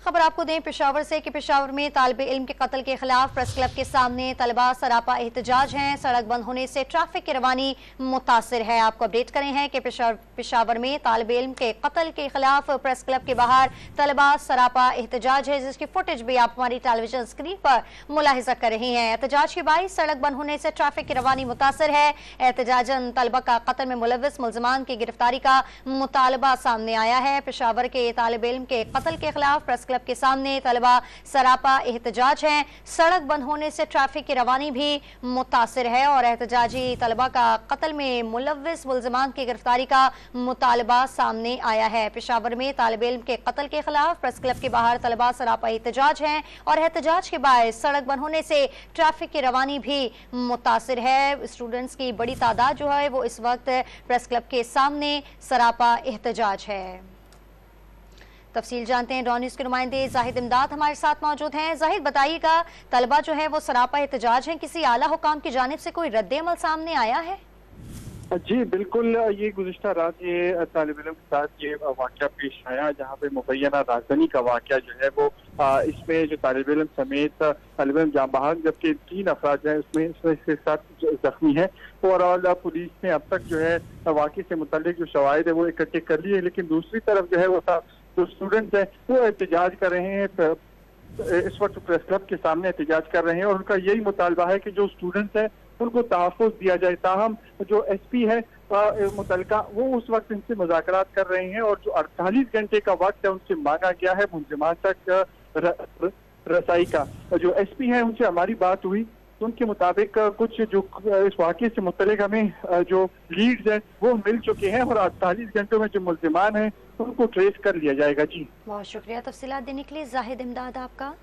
खबर आपको दें पेशावर से कि पेशावर में तालिबे इल्म के कत्ल के खिलाफ प्रेस क्लब के सामने तलबा सरापा एहतजाज हैं। सड़क बंद होने से ट्रैफिक की रवानी मुतासिर है। आपको अपडेट करें हैं कि पेशावर में तालिबे इल्म के कत्ल के खिलाफ प्रेस क्लब के बाहर तलबा सरापा एहतजाज है, जिसकी फुटेज भी आप हमारी टेलीविजन स्क्रीन पर मुलाहिजा कर रहे हैं। एहतजाज के बाइस सड़क बंद होने से ट्रैफिक की रवानी मुतासिर है। एहतजाजन तलबा का कत्ल में मुलविस मुलजमान की गिरफ्तारी का मुतालबा सामने आया है। पेशावर के तालिबे इल्म के कत्ल के खिलाफ प्रेस क्लब के सामने तलबा सरापा एहतजाज है। सड़क बंद होने से ट्रैफिक की रवानी भी मुतासिर है और एहतजाजी तलबा का कत्ल में मुलविस मुलजमान की गिरफ्तारी का मुतालबा सामने आया है। पेशावर में तालिबे इल्म के कत्ल के खिलाफ प्रेस क्लब के बाहर तलबा सरापा एहतजाज है और एहतजाज के बाद सड़क बंद होने से ट्रैफिक की रवानी भी मुतासिर है। स्टूडेंट्स की बड़ी तादाद जो है वो इस वक्त प्रेस क्लब के सामने सरापा एहतजाज है। तफसील जानते हैं। डॉन न्यूज़ के नुमाइंदे जाहिद इमदाद हमारे साथ मौजूद हैं। जाहिद, बताइएगा, तलबा जो है वो सरापा एहतजाज हैं, किसी आला हुकाम की जानिब से कोई रद्द अमल सामने आया है? जी बिल्कुल, ये गुज़िश्ता रात ये तालिब इल्म के साथ ये वाक़या पेश आया, जहाँ पे मुबैना राजधानी का वाक़या जो है वो इसमें जो तालिब इल्म समेत तालिब इल्म जाँ बहक जबकि 3 अफराद हैं उसमें इसके साथ जख्मी है। ओवरऑल पुलिस ने अब तक जो है वाक़े से मुताल्लिक जो शवाहिद है वो इकट्ठे कर लिए, लेकिन दूसरी तरफ जो है वो जो स्टूडेंट्स हैं वो एहतजाज कर रहे हैं। इस वक्त प्रेस क्लब के सामने एहतजाज कर रहे हैं और उनका यही मुतालबा है कि जो स्टूडेंट्स हैं उनको तहफ़्फ़ुज़ दिया जाए। ताहम जो एसपी है मुतलका वो उस वक्त इनसे मुज़ाकरात कर रहे हैं और जो 48 घंटे का वक्त है उनसे मांगा गया है मुलज़िमान तक रसाई का। जो एसपी है उनसे हमारी बात हुई तो उनके मुताबिक कुछ जो इस वाक़े से मुतल्लिक हमें जो लीड्स हैं वो मिल चुके हैं और 48 घंटों में जो मुलज़िमान हैं उनको ट्रेस कर लिया जाएगा। जी बहुत शुक्रिया तफसीलात देने के लिए जाहिद इमदाद आपका।